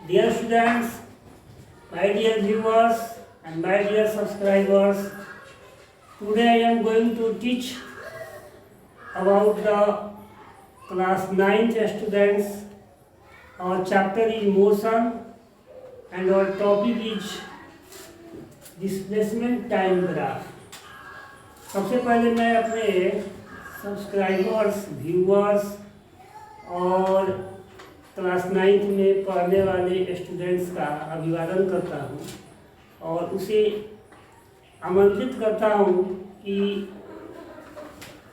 Dear students, my dear viewers and my dear subscribers, today I am going to teach about the class 9th students. Our chapter is motion and our topic is displacement time graph. सबसे पहले मैं अपने subscribers, viewers और class 9th में पढ़ने वाले students का अभिवादन करता हूँ और उसे आमंत्रित करता हूँ कि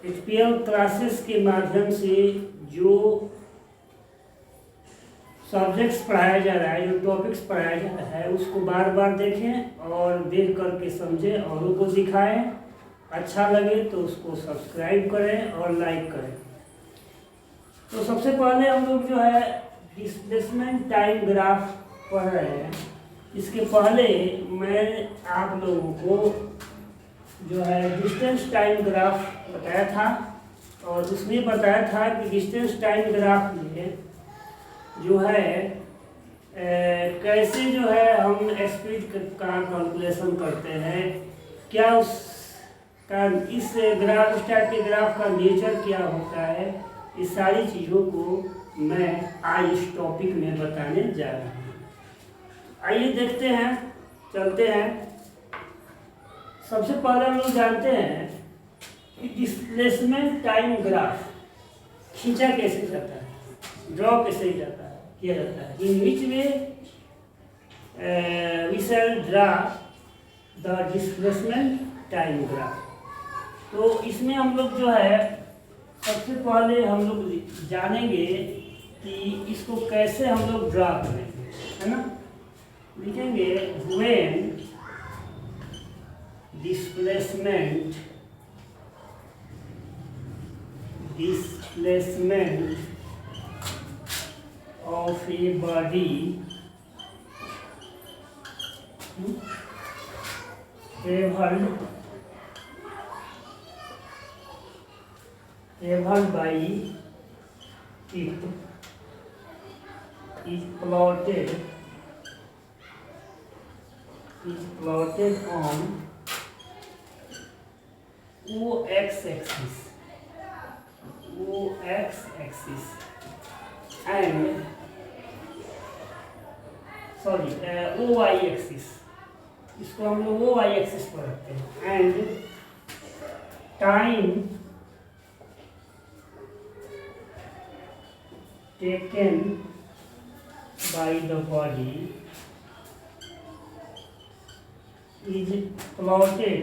HPL क्लासेस के माध्यम से जो सब्जेक्ट्स पढ़ाया जा रहा है, जो टॉपिक्स पढ़ाया जा रहा है, उसको बार बार देखें और देख करके समझें, औरों को दिखाएं। अच्छा लगे तो उसको सब्सक्राइब करें और लाइक करें। तो सबसे पहले हम लोग जो है डिस्प्लेसमेंट टाइम ग्राफ पढ़ रहे हैं। इसके पहले मैं आप लोगों को जो है डिस्टेंस टाइम ग्राफ बताया था और उसमें बताया था कि डिस्टेंस टाइम ग्राफ में जो है कैसे जो है हम स्पीड का कैलकुलेशन करते हैं, क्या उसका इस ग्राफ स्टार्ट के ग्राफ का नेचर क्या होता है, इस सारी चीज़ों को मैं आज इस टॉपिक में बताने जा रहा हूँ। आइए देखते हैं, चलते हैं। सबसे पहले हम लोग जानते हैं कि डिस्प्लेसमेंट टाइम ग्राफ खींचा कैसे जाता है, ड्रॉ कैसे जाता है, किया जाता है। इन विच में we shall draw the displacement time graph. तो इसमें हम लोग जो है सबसे पहले हम लोग जानेंगे कि इसको कैसे हम लोग ड्रा करेंगे, है ना। लिखेंगे when displacement of a body traveled by it is plotted on OX axis and OY axis, इसको हम लोग OY axis पर रखते हैं, and time taken by the body is plotted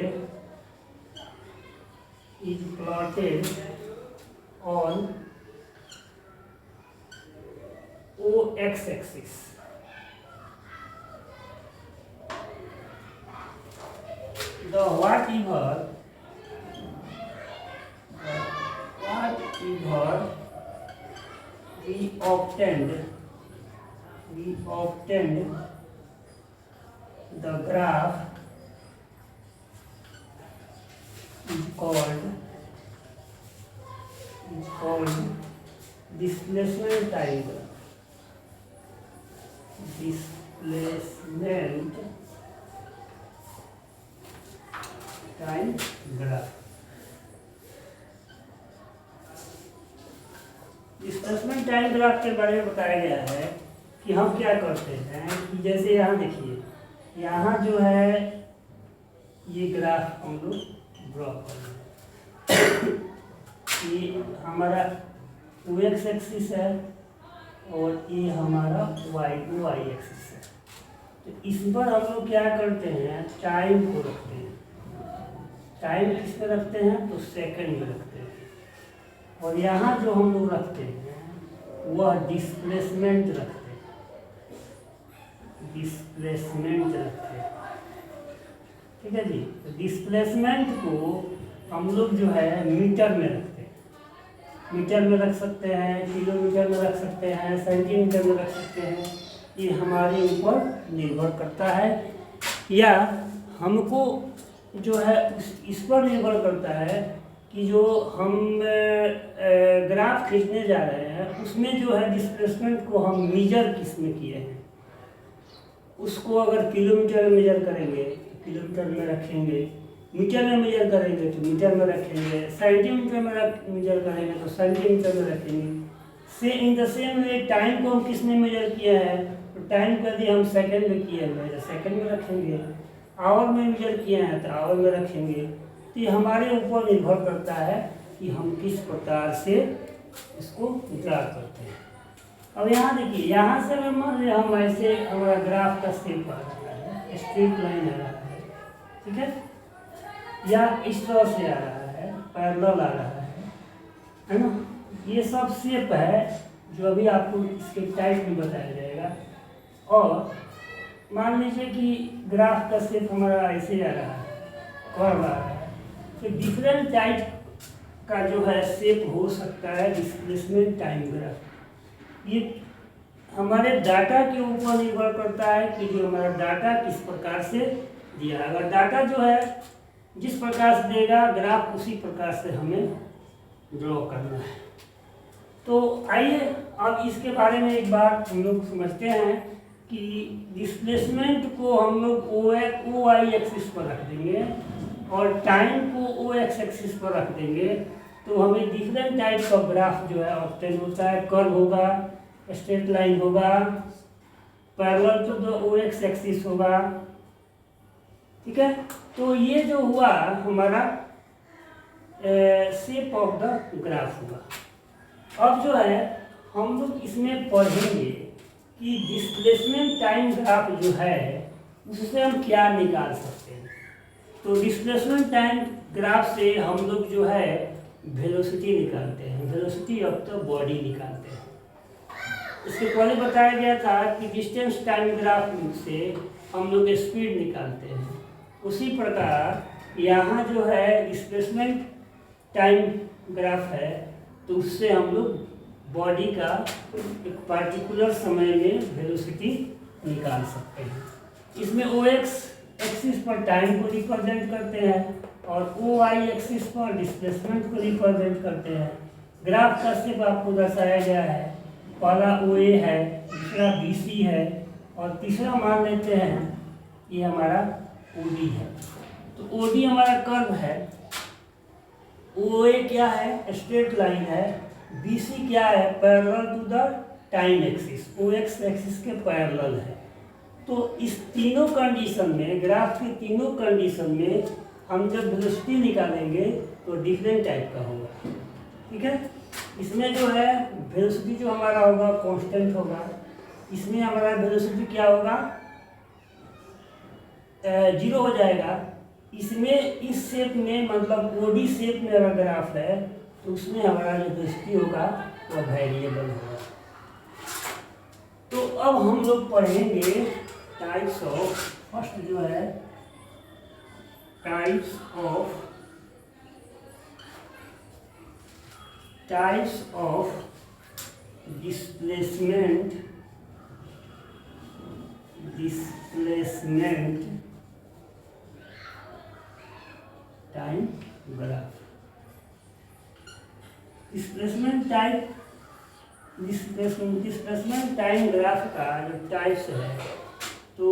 on OX axis. The whatever we obtained the graph is called displacement time graph. Displacement time graph. Displacement time graph के बारे में बताया गया है कि हम क्या करते हैं कि जैसे यहाँ देखिए, यहाँ जो है ये ग्राफ हम लोग ड्रॉ कर रहे हैं। ये हमारा OX एक्सिस है और ये हमारा Y एक्सिस है। तो इस पर हम लोग क्या करते हैं, टाइम को रखते हैं। टाइम किस में रखते हैं, तो सेकंड में रखते हैं। और यहाँ जो हम लोग रखते हैं वह डिस्प्लेसमेंट रखते हैं, ठीक है जी। तो डिस्प्लेसमेंट को हम लोग जो है मीटर में रखते हैं। मीटर में रख सकते हैं, किलोमीटर में रख सकते हैं, सेंटीमीटर में रख सकते हैं। ये हमारे ऊपर निर्भर करता है, या हमको जो है इस पर निर्भर करता है कि जो हम ग्राफ खींचने जा रहे हैं उसमें जो है डिस्प्लेसमेंट को हम मीजर किस में किए हैं। उसको अगर किलोमीटर में मेजर करेंगे तो किलोमीटर में रखेंगे, मीटर में मेजर करेंगे तो मीटर में रखेंगे, सेंटीमीटर में मेजर करेंगे तो सेंटीमीटर में रखेंगे। से इन द सेम वे टाइम को हम किस में मेजर किया है, तो टाइम को यदि हम सेकंड में किए हैं तो सेकंड में रखेंगे, आवर में मेजर किए हैं तो आवर में रखेंगे। तो ये हमारे ऊपर निर्भर करता है कि हम किस प्रकार से इसको ड्रा करते हैं। अब यहाँ देखिए, यहाँ से मान लीजिए हम ऐसे हमारा ग्राफ का शेप आ रहा है, स्ट्रेट लाइन आ रहा है, ठीक है, या इस तरह से आ रहा है, पैरेलल आ रहा है ना। ये सब शेप है जो अभी आपको इसके टाइप में बताया जाएगा। और मान लीजिए कि ग्राफ का शेप हमारा ऐसे आ रहा है, कर्व आ रहा है, तो डिफरेंट टाइप का जो है शेप हो सकता है डिस्प्लेसमेंट टाइम ग्राफ। ये हमारे डाटा के ऊपर निर्भर करता है कि जो हमारा डाटा किस प्रकार से दिया है। अगर डाटा जो है जिस प्रकार से देगा ग्राफ उसी प्रकार से हमें ड्रॉ करना है। तो आइए अब इसके बारे में एक बार हम लोग समझते हैं कि डिस्प्लेसमेंट को हम लोग ओ वाई एक्सिस पर रख देंगे और टाइम को ओ एक्स एक्सिस पर रख देंगे, तो हमें डिफरेंट टाइप का ग्राफ जो है ऑब्टेन होता है। कर्व होगा, स्ट्रेट लाइन होगा, parallel to the O X axis होगा, ठीक है। तो ये जो हुआ हमारा शेप ऑफ द ग्राफ हुआ। अब जो है हम लोग इसमें पढ़ेंगे कि डिस्प्लेसमेंट टाइम ग्राफ जो है उससे हम क्या निकाल सकते हैं। तो डिस्प्लेसमेंट टाइम ग्राफ से हम लोग जो है वेलोसिटी निकालते हैं, वेलोसिटी ऑफ द बॉडी निकालते हैं। इसके पहले बताया गया था कि डिस्टेंस टाइम ग्राफ से हम लोग स्पीड निकालते हैं। उसी प्रकार यहाँ जो है डिस्प्लेसमेंट टाइम ग्राफ है, तो उससे हम लोग बॉडी का एक पार्टिकुलर समय में वेलोसिटी निकाल सकते हैं। इसमें ओ एक्स एक्सिस पर टाइम को रिप्रेजेंट करते हैं और ओ वाई एक्सिस पर डिस्प्लेसमेंट को रिप्रेजेंट करते हैं। ग्राफ का शेप आपको दर्शाया गया है, पहला ओ ए है, दूसरा बी सी है और तीसरा मान लेते हैं ये हमारा ओ डी है। तो ओ डी हमारा कर्व है, ओ ए क्या है, स्ट्रेट लाइन है, बी सी क्या है, parallel to the time axis, O X axis के पैरेलल है। तो इस तीनों कंडीशन में, ग्राफ के तीनों कंडीशन में हम जब वेलोसिटी निकालेंगे तो डिफरेंट टाइप का होगा, ठीक है। इसमें जो है वेलोसिटी जो हमारा होगा कांस्टेंट होगा, इसमें हमारा वेलोसिटी क्या होगा, 0 हो जाएगा। इसमें इस शेप में मतलब ओडी शेप में अगर ग्राफ है तो उसमें हमारा जो वेलोसिटी होगा वह वेरिएबल होगा। तो अब हम लोग पढ़ेंगे टाइप्स ऑफ, फर्स्ट जो है types of displacement time graph. Displacement time graph का जो टाइप्स है, तो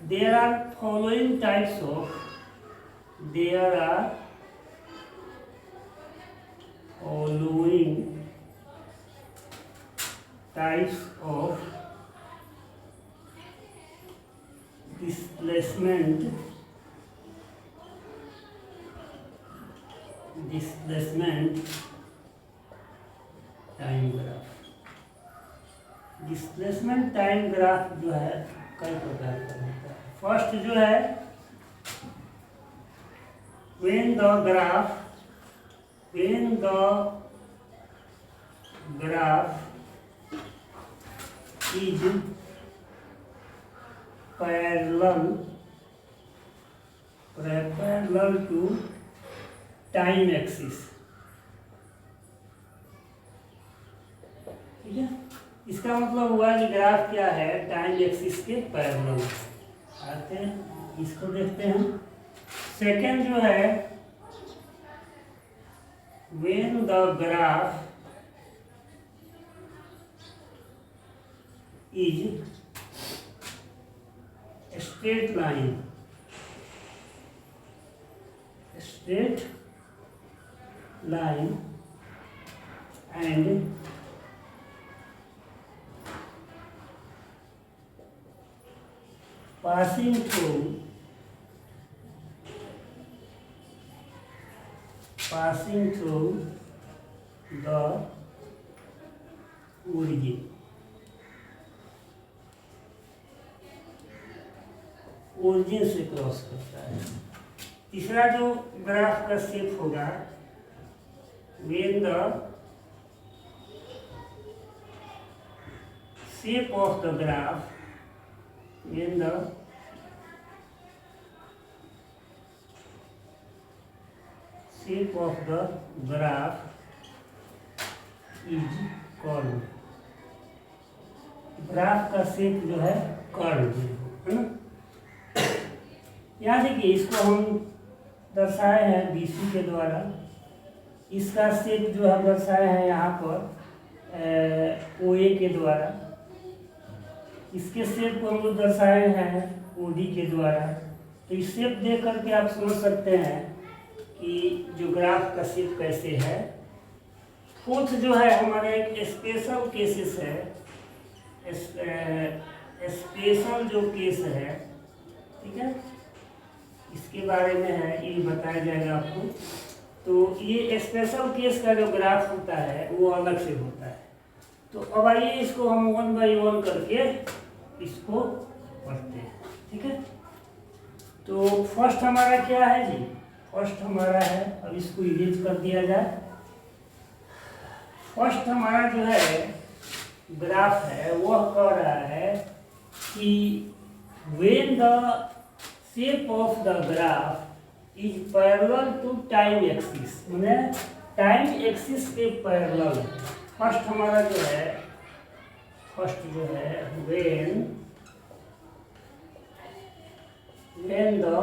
there are following types of displacement time graph. Displacement time graph जो है कई प्रकार का होता है। फर्स्ट जो है when the graph is parallel to time axis, ठीक है। इसका मतलब हुआ कि ग्राफ क्या है, टाइम एक्सिस के पैरेलल। आते हैं इसको देखते हैं। सेकेंड जो है when the graph is straight line, straight line and passing through the origin. Origin से क्रॉस करता है। तीसरा जो ग्राफ का शेप होगा, when the shape of the graph, when the shape of the graph is curved, graph का shape जो है कर्व है ना। यहाँ देखिए, इसको हम दर्शाए हैं BC के द्वारा। इसका शेप जो हम दर्शाए हैं यहाँ पर OA के द्वारा। इसके शेप को हम लोग दर्शाए हैं OD के द्वारा। तो इस शेप देख करके आप समझ सकते हैं कि जो ग्राफ का शेप कैसे है। फोर्थ जो है हमारा एक स्पेशल केसेस है, स्पेशल जो केस है, ठीक है, इसके बारे में है, ये बताया जाएगा आपको। तो ये स्पेशल केस का जो ग्राफ होता है वो अलग से होता है। तो अब आइए इसको हम 1 बाई 1 करके इसको पढ़ते हैं, ठीक है। तो फर्स्ट हमारा क्या है जी? फर्स्ट हमारा है, अब इसको इरेज कर दिया जाए। फर्स्ट हमारा जो है ग्राफ है वह कह रहा है कि when the shape of the graph is parallel to time axis, माने टाइम एक्सिस के पैरेलल। फर्स्ट हमारा जो है, फर्स्ट जो है when the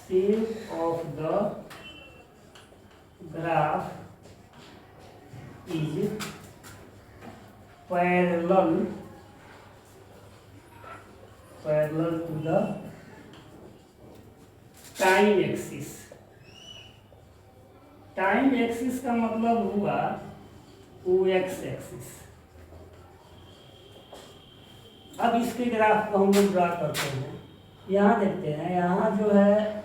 shape of the graph is parallel to the time axis. Time axis का मतलब हुआ OX एक्सिस। अब इसके ग्राफ को हम लोग ड्रा करते हैं। यहाँ देखते हैं, यहाँ जो है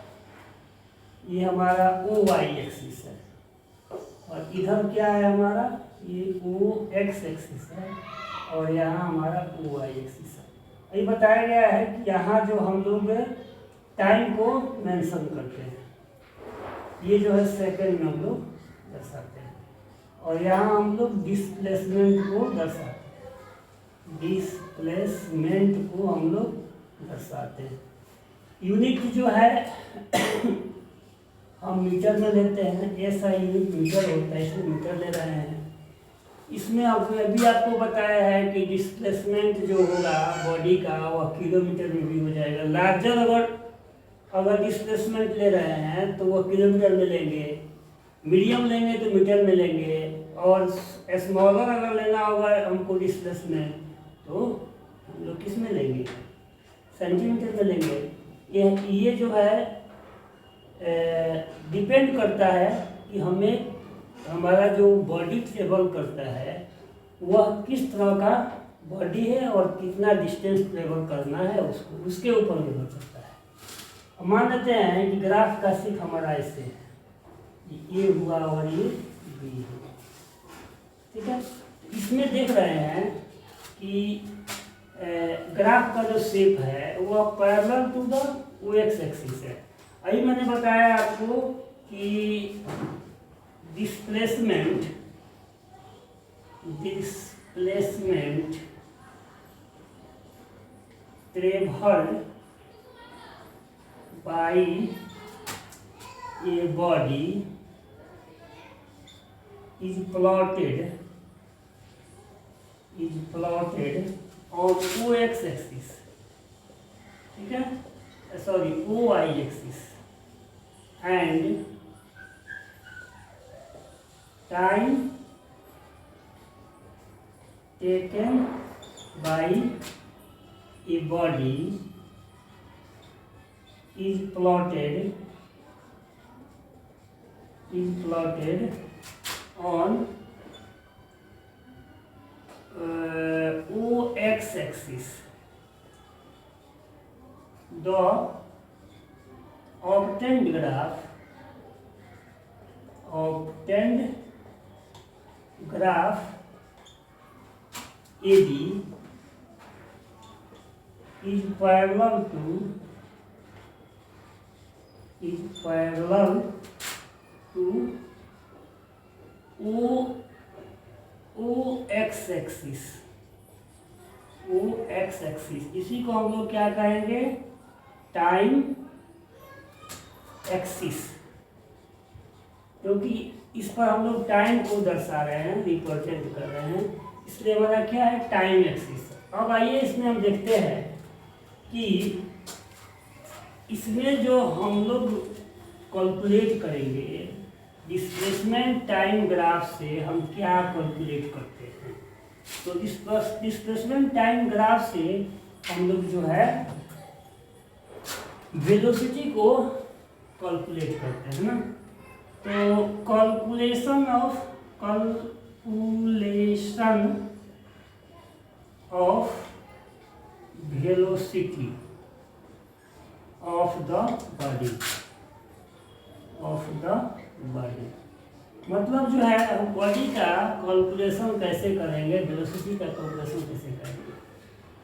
ये हमारा OY एक्सिस है और इधर क्या है हमारा, ये OX एक्सिस है और यहाँ हमारा OY एक्सिस है। ये बताया गया है कि यहाँ जो हम लोग टाइम को मेंशन करते हैं, ये जो है सेकंड में हम लोग दर्शाते हैं और यहाँ हम लोग डिस्प्लेसमेंट को दर्शाते हैं, डिस्प्लेसमेंट को हम लोग दर्शाते हैं। यूनिट जो है हम मीटर में लेते हैं, ऐसा यूनिट मीटर होता है, इसमें मीटर ले रहे हैं। इसमें अभी आपको बताया है कि डिस्प्लेसमेंट जो होगा बॉडी का वह किलोमीटर में भी हो जाएगा। लार्जर अगर डिस्प्लेसमेंट ले रहे हैं तो वह किलोमीटर में लेंगे, मीडियम लेंगे तो मीटर में लेंगे और स्मॉलर अगर लेना होगा हमको डिस्प्लेसमेंट तो हम लोग किस में लेंगे, सेंटीमीटर में लेंगे। ये जो है डिपेंड करता है कि हमें हमारा जो बॉडी ट्रेवल करता है वह किस तरह का बॉडी है और कितना डिस्टेंस ट्रेवल करना है, उसके ऊपर निर्भर करता है। मान लेते हैं कि ग्राफ का शेप हमारा ऐसे है, ये हुआ और ये बी हुआ, ठीक है। इसमें देख रहे हैं कि ग्राफ का जो शेप है वह parallel to the OX axis है। अभी मैंने बताया आपको कि displacement travelled by a body is plotted on OX axis, ठीक है, sorry OY axis and time taken by a body is plotted on OX axis. The obtained graph AB is parallel to OX axis. इसी को हम लोग क्या कहेंगे, time axis, क्योंकि इस पर हम लोग टाइम को दर्शा रहे हैं, रिप्रेजेंट कर रहे हैं, इसलिए हमारा क्या है, टाइम एक्सिस। अब आइए इसमें हम देखते हैं कि इसमें जो हम लोग कैलकुलेट करेंगे डिस्प्लेसमेंट टाइम ग्राफ से हम क्या कैलकुलेट करते हैं। तो डिस्प्लेसमेंट टाइम ग्राफ से हम लोग जो है वेलोसिटी को कैलकुलेट करते हैं ना। तो calculation of velocity of the body, मतलब जो है बॉडी का कैलकुलेशन कैसे करेंगे, वेलोसिटी का कैलकुलेशन कैसे करेंगे।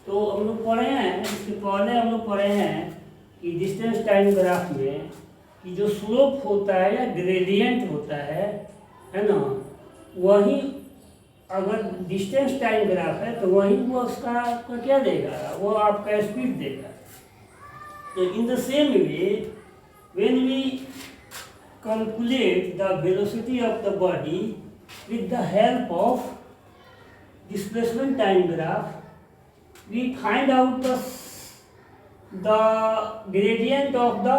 तो हम लोग पढ़े हैं, इसके पहले हम लोग पढ़े हैं कि डिस्टेंस टाइम ग्राफ में कि जो स्लोप होता है या ग्रेडियंट होता है ना, वही अगर डिस्टेंस टाइम ग्राफ है तो वही वो उसका क्या देगा, वो आपका स्पीड देगा। तो in the same way when we calculate the velocity of the body with the help of displacement time graph, we find out the gradient of the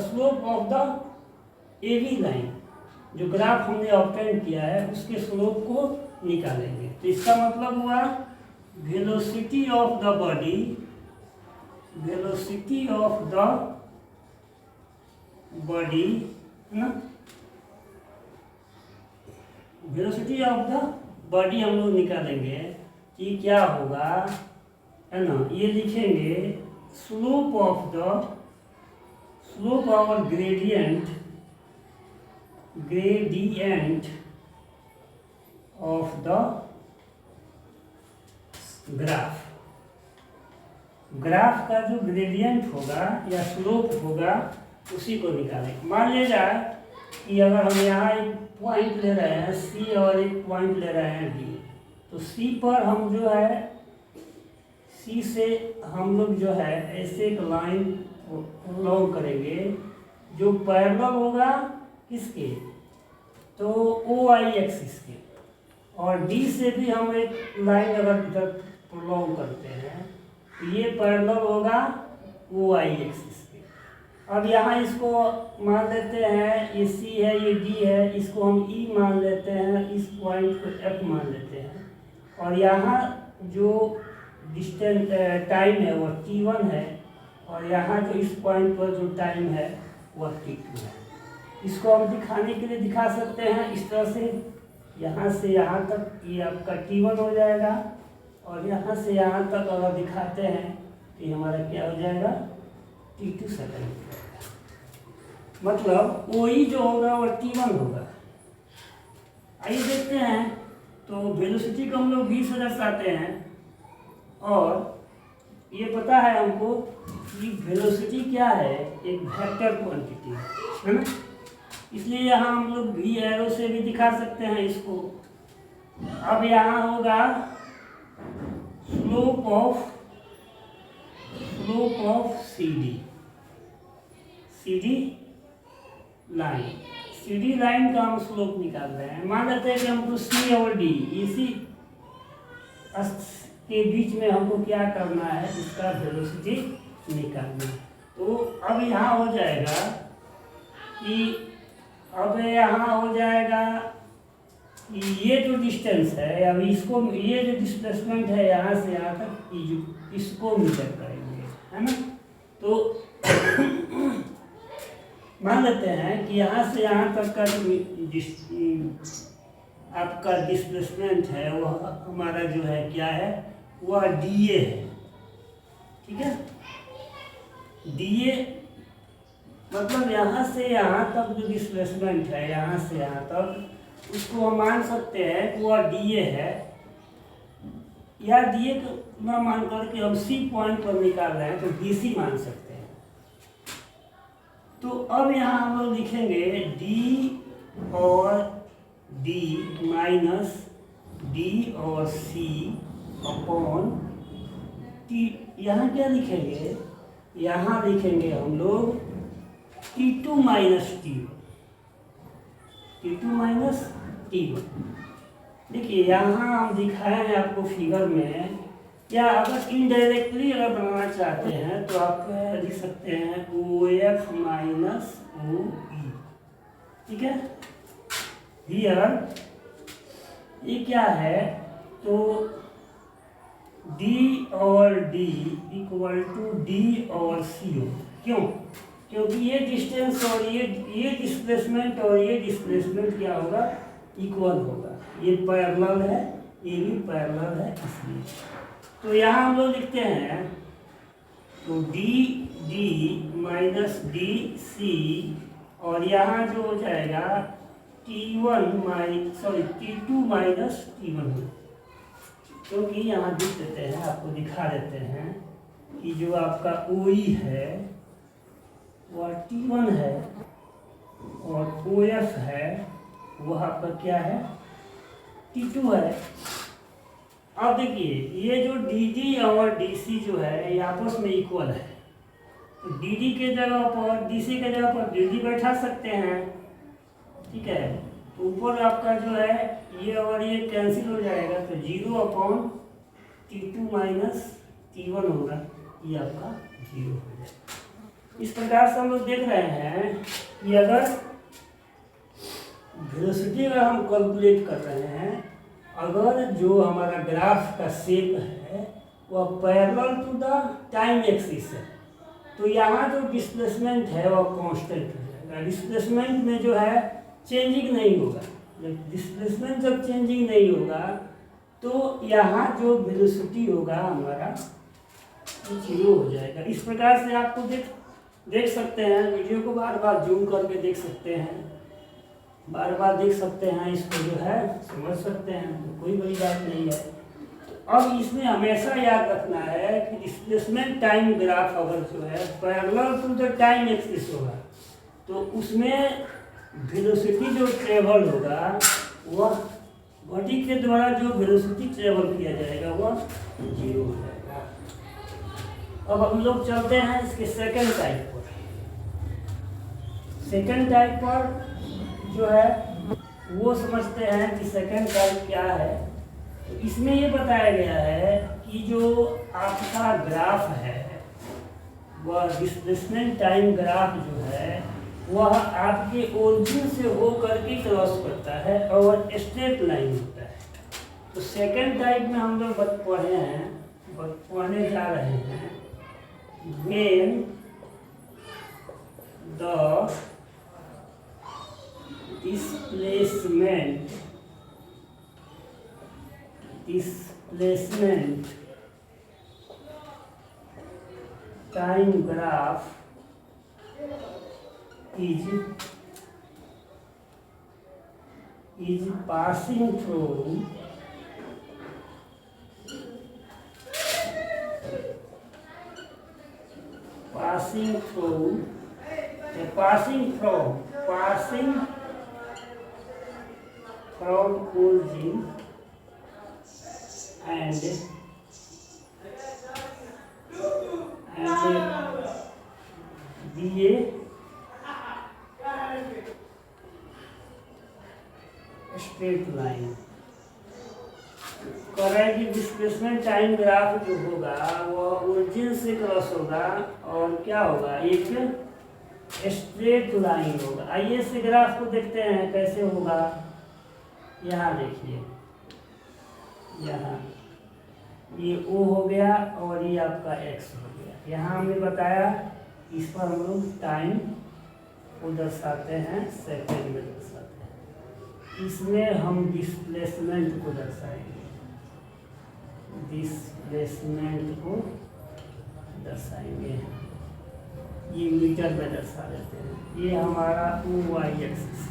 slope of the AB line। जो graph हमने obtain किया है उसके slope को निकालेंगे। तो इसका मतलब हुआ velocity of the body, velocity of the body ना, वेलोसिटी ऑफ द बॉडी हम लोग निकालेंगे कि क्या होगा, है ना। ये लिखेंगे slope of gradient of the graph का जो ग्रेडियंट होगा या स्लोप होगा उसी को निकालें। मान लीजिए कि अगर हम यहाँ एक पॉइंट ले रहे हैं C और एक पॉइंट ले रहे हैं D, तो C पर हम जो है C से हम लोग जो है ऐसे एक लाइन लॉन्ग करेंगे जो पैरेलल होगा किसके, तो OI एक्सिस के, और D से भी हम एक लाइन अगर इधर लॉन्ग करते हैं तो ये पैरेलल होगा OI एक्सिस के। अब यहाँ इसको मान लेते हैं, ये C है, ये D है, इसको हम E मान लेते हैं, इस पॉइंट को F मान लेते हैं, और यहाँ जो डिस्टेंस टाइम है वह T1 है, और यहाँ जो इस पॉइंट पर जो टाइम है वह T2 है। इसको हम दिखाने के लिए दिखा सकते हैं इस तरह से, यहाँ से यहाँ तक ये आपका T1 हो जाएगा, और यहाँ से यहाँ तक अगर दिखाते हैं तो ये हमारा क्या हो जाएगा, T2 सेकंड। मतलब OE जो होगा वो T1 होगा। आइए देखते हैं। तो वेलोसिटी को हम लोग v से दर्शाते हैं, और ये पता है हमको कि वेलोसिटी क्या है, एक वेक्टर क्वांटिटी है ना, इसलिए यहाँ हम लोग v एरो से भी दिखा सकते हैं इसको। अब यहाँ होगा स्लोप ऑफ CD लाइन का हम स्लोप निकाल रहे हैं। मान लेते हैं कि हमको C और D इसी के बीच में हमको क्या करना है, इसका वेलोसिटी निकालना है। तो अब यहाँ हो जाएगा कि अब यहाँ हो जाएगा ये जो डिस्टेंस है, अब इसको, ये जो डिस्प्लेसमेंट है यहाँ से यहाँ तक, ये जो इसको मीजर करेंगे, है ना। तो मान लेते हैं कि यहाँ से यहाँ तक का जो आपका डिस्प्लेसमेंट है वह हमारा जो है क्या है, वह dA है, ठीक है। dA मतलब यहाँ से यहाँ तक जो डिस्प्लेसमेंट है, यहाँ से यहाँ तक, उसको हम मान सकते हैं कि वह dA है, या dA को न मान करके हम C पॉइंट पर निकाल रहे हैं तो DC मान सकते हैं। तो अब यहाँ हम लोग लिखेंगे D और D माइनस D और C अपॉन T। यहाँ क्या लिखेंगे, यहाँ लिखेंगे हम लोग T2 minus T1, T2 minus T1। देखिए यहाँ हम दिखाए हैं आपको फिगर में, या अगर इनडायरेक्टली अगर बनाना चाहते हैं तो आप लिख सकते हैं OF माइनस OE, ठीक है। हियर ये क्या है, तो D और D इक्वल टू D और C हो। क्यों? क्योंकि ये डिस्टेंस और ये डिस्प्लेसमेंट और ये डिस्प्लेसमेंट क्या होगा, इक्वल होगा। ये पैरेलल है, ये भी पैरेलल है, इसलिए। तो यहाँ हम लोग लिखते हैं तो D माइनस DC, और यहाँ जो हो जाएगा T2 माइनस T1, क्योंकि यहाँ लिख देते हैं, आपको दिखा देते हैं कि जो आपका OE है वह T1 है और OF है वह आपका क्या है, T2 है। अब देखिए ये जो DD और DC जो है ये आपस में इक्वल है, तो DD के जगह पर DC के जगह पर DD बैठा सकते हैं, ठीक है। तो ऊपर आपका जो है ये और ये कैंसिल हो जाएगा, तो 0 अपॉन T2 माइनस T1 होगा, ये आपका 0 हो जाएगा। इस प्रकार से हम लोग देख रहे हैं कि अगर वेलोसिटी अगर हम कैलकुलेट कर रहे हैं, अगर जो हमारा ग्राफ का शेप है वह parallel to the time axis है, तो यहाँ जो डिस्प्लेसमेंट है वह कांस्टेंट हो जाएगा। डिस्प्लेसमेंट में जो है चेंजिंग नहीं होगा। जब डिस्प्लेसमेंट जब चेंजिंग नहीं होगा तो यहाँ जो वेलोसिटी होगा हमारा 0 हो जाएगा। इस प्रकार से आपको देख सकते हैं, वीडियो को बार बार जूम करके देख सकते हैं, बार बार देख सकते हैं, इसको जो है समझ सकते हैं, तो कोई बड़ी बात नहीं है। तो अब इसमें हमेशा याद रखना है कि डिस्प्लेसमेंट टाइम ग्राफ अगर जो है parallel to the time axis होगा तो उसमें वेलोसिटी जो ट्रेवल होगा वह बॉडी के द्वारा जो वेलोसिटी ट्रेवल किया जाएगा वह 0 हो जाएगा। अब हम लोग चलते हैं इसके सेकंड टाइप पर। सेकंड टाइप पर जो है वो समझते हैं कि सेकंड टाइप क्या है। तो इसमें ये बताया गया है कि जो आपका ग्राफ है वह डिस्प्लेसमेंट टाइम ग्राफ जो है वह आपके ओरिजिन से हो करके क्रॉस करता है और स्ट्रेट लाइन होता है। तो सेकंड टाइप में हम लोग पढ़ने जा रहे हैं when the displacement time graph is passing through from origin and be a straight line। करेंगे डिस्प्लेसमेंट टाइम ग्राफ जो होगा वह ओरिजिन से क्रॉस होगा और क्या होगा, एक स्ट्रेट लाइन होगा। आइए इस ग्राफ को देखते हैं कैसे होगा। यहाँ देखिए, यहाँ ये O हो गया और ये आपका X हो गया। यहाँ हमने बताया इस पर हम लोग टाइम को दर्शाते हैं, सेकेंड में दर्शाते हैं। इसमें हम डिस्प्लेसमेंट को दर्शाएंगे, डिस्प्लेसमेंट को दर्शाएंगे, ये मीटर में दर्शा देते हैं। ये हमारा OY एक्सिस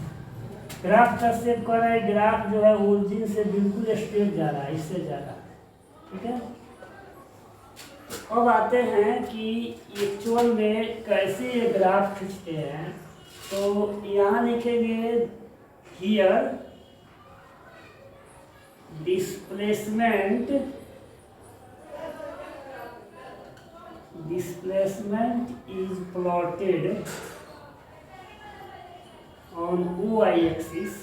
ग्राफ का शेप कर रहा है। ग्राफ जो है ओरिजिन से बिल्कुल स्ट्रेट जा रहा है, इससे जा रहा है, ठीक है। अब आते हैं कि एक्चुअल में कैसे ये ग्राफ खींचते हैं। तो यहाँ लिखेंगे here displacement is plotted on OY axis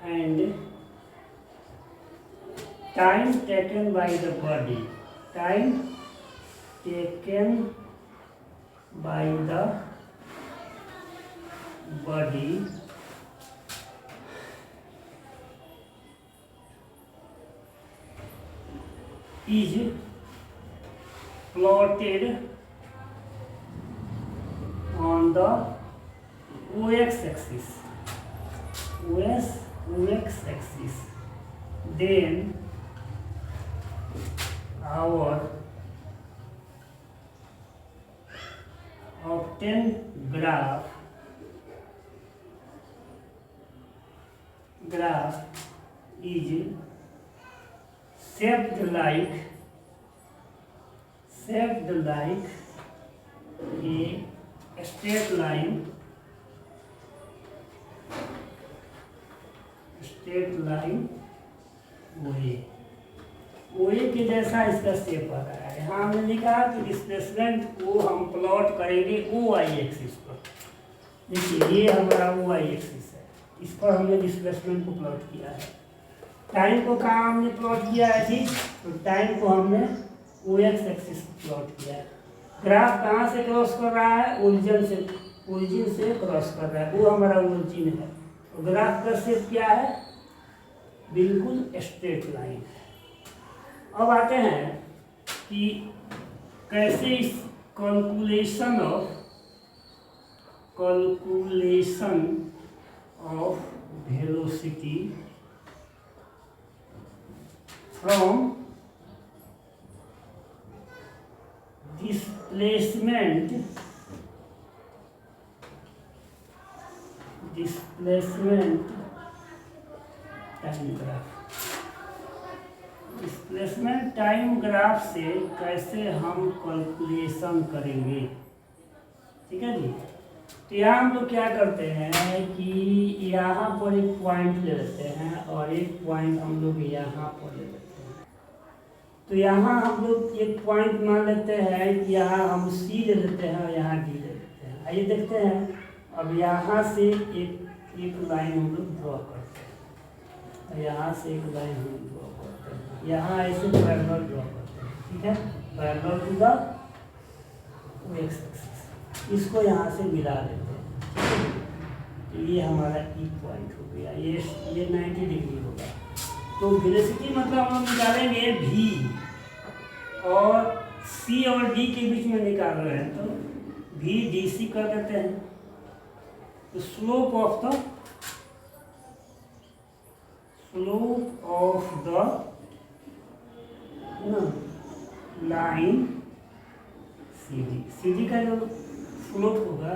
and time taken by the body, time taken by the body is plotted on the OX axis, OX axis. Then our obtained graph is shaped like a straight line OA के जैसा इसका shape आ रहा है। यहाँ हमने लिखा कि displacement को हम प्लॉट करेंगे OY एक्सिस पर। देखिए ये हमारा OY एक्सिस है, इस पर हमने डिस्प्लेसमेंट को प्लॉट किया है। टाइम को कहाँ हमने प्लॉट किया है जी, तो टाइम को हमने OX एक्सिस प्लॉट किया है। ग्राफ कहाँ से क्रॉस कर रहा है, ओरिजिन से क्रॉस कर रहा है, वो हमारा ओरिजिन है। तो ग्राफ का शेप क्या है, बिल्कुल स्ट्रेट लाइन है। अब आते हैं कि कैसे इस calculation of velocity from displacement time graph, displacement time graph से कैसे हम कैलकुलेशन करेंगे, ठीक है जी। तो यहाँ हम लोग क्या करते हैं कि यहाँ पर एक पॉइंट ले लेते हैं और एक पॉइंट हम लोग यहाँ पर ले लेते हैं। तो यहाँ हम लोग एक पॉइंट मान लेते हैं कि यहाँ हम C ले लेते हैं और यहाँ D ले लेते हैं। आइए देखते हैं। अब यहाँ से एक लाइन हम लोग ड्रॉ करते हैं और यहाँ से एक लाइन हम लोग ड्रॉ करते हैं, यहाँ ऐसे पैरेलल ड्रॉ करते हैं, ठीक है, parallel to the OX axis. इसको यहाँ से मिला देते हैं, ठीक है। तो ये हमारा E पॉइंट हो गया, ये 90 डिग्री होगा। तो वेलोसिटी मतलब हम लोग निकालेंगे V और C और D के बीच में निकाल रहे हैं, तो V DC कर देते हैं। तो slope of the line CD का जो स्लोप होगा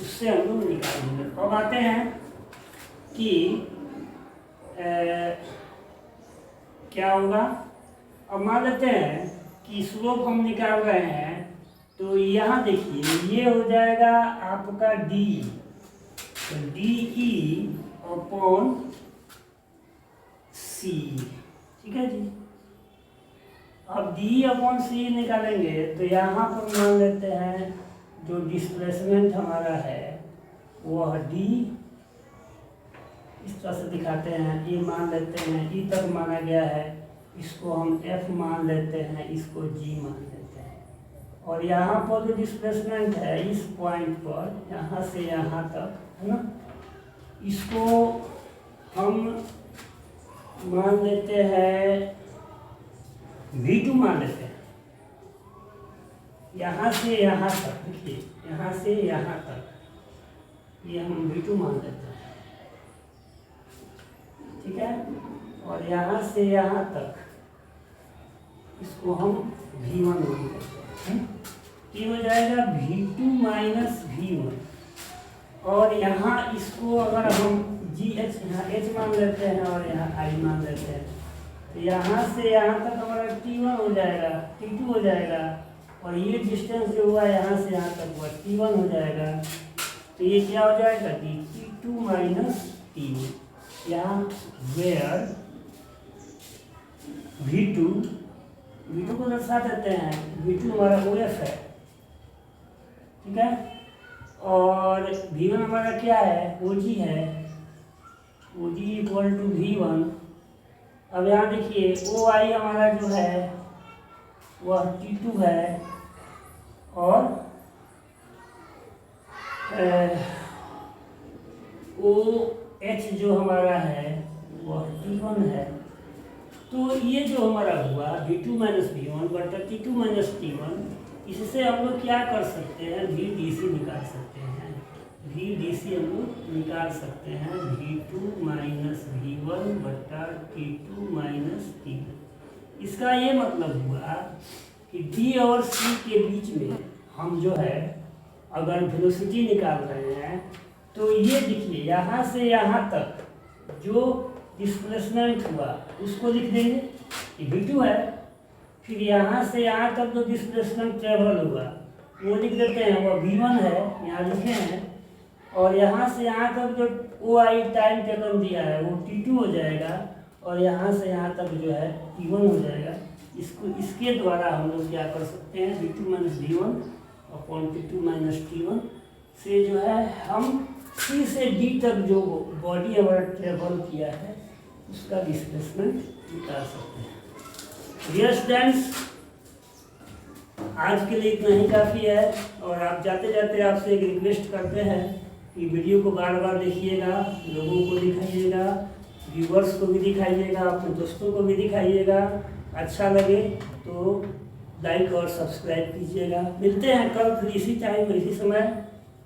उससे हम लोग निकालेंगे। अब आते हैं कि क्या होगा। अब मान लेते हैं कि स्लोप हम निकाल रहे हैं, तो यहाँ देखिए ये हो जाएगा आपका D, तो DE अपॉन C, ठीक है जी। अब DE अपॉन C निकालेंगे तो यहाँ पर मान लेते हैं जो डिस्प्लेसमेंट हमारा है वह D, इस तरह से दिखाते हैं। E मान लेते हैं, E तक माना गया है, इसको हम F मान लेते हैं, इसको G मान लेते हैं। और यहाँ पर जो डिस्प्लेसमेंट है इस पॉइंट पर, यहाँ से यहाँ तक, है ना, इसको हम मान लेते हैं V2 मान लेते हैं। यहाँ से यहाँ तक देखिए, यहाँ से यहाँ तक ये हम V2 मान लेते हैं, ठीक है। और यहाँ से यहाँ तक इसको हम V1 मान लेते हैं। ये हो जाएगा V2 माइनस V1। और यहाँ इसको अगर हम GH यहाँ H मान लेते हैं और यहाँ I मान लेते हैं, तो यहाँ से यहाँ तक हमारा T1 हो जाएगा, T2 हो जाएगा। और ये डिस्टेंस जो हुआ यहाँ से यहाँ तक हुआ T1 हो जाएगा। तो ये क्या हो जाएगा कि T2 माइनस T1। यहाँ वेयर V2 को दर्शा देते हैं, V2 हमारा OF है, ठीक है। और V1 हमारा क्या है, OG है, OG इक्वल टू V1। अब यहाँ देखिए OI हमारा जो है वह T2 है और OH जो हमारा है वह T1 है। तो ये जो हमारा हुआ V2 माइनस V1 बटा T2 माइनस T1, इससे हम लोग क्या कर सकते हैं, VDC निकाल सकते हैं। VDC हम लोग निकाल सकते हैं V2 माइनस V1 बटा T2 माइनस T1। इसका ये मतलब हुआ कि D और C के बीच में हम जो है अगर वेलोसिटी निकाल रहे हैं, तो ये देखिए यहाँ से यहाँ तक जो डिस्प्लेसमेंट हुआ उसको लिख देंगे कि V2 है। फिर यहाँ से यहाँ तक जो डिस्प्लेसमेंट ट्रेवल हुआ वो लिख देते हैं, वो V1 है, यहाँ लिखे हैं। और यहाँ से यहाँ तक जो OI टाइम टेकन दिया है वो T2 हो जाएगा। और यहाँ से यहाँ तक जो है T1 हो जाएगा। इसके द्वारा हम लोग क्या कर सकते हैं, V2 minus V1 upon T2 minus T1 से जो है हम C से D तक जो बॉडी हमारा ट्रेवल किया है उसका डिस्प्लेसमेंट निकाल सकते हैं। डियर स्टूडेंट्स, आज के लिए इतना ही काफ़ी है। और आप जाते जाते आपसे एक रिक्वेस्ट करते हैं कि वीडियो को बार बार देखिएगा, लोगों को दिखाइएगा, व्यूवर्स को भी दिखाइएगा, अपने दोस्तों को भी दिखाइएगा। अच्छा लगे तो लाइक और सब्सक्राइब कीजिएगा। मिलते हैं कल फिर इसी टाइम इसी समय।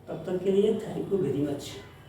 तब तक के लिए थैंक यू वेरी मच।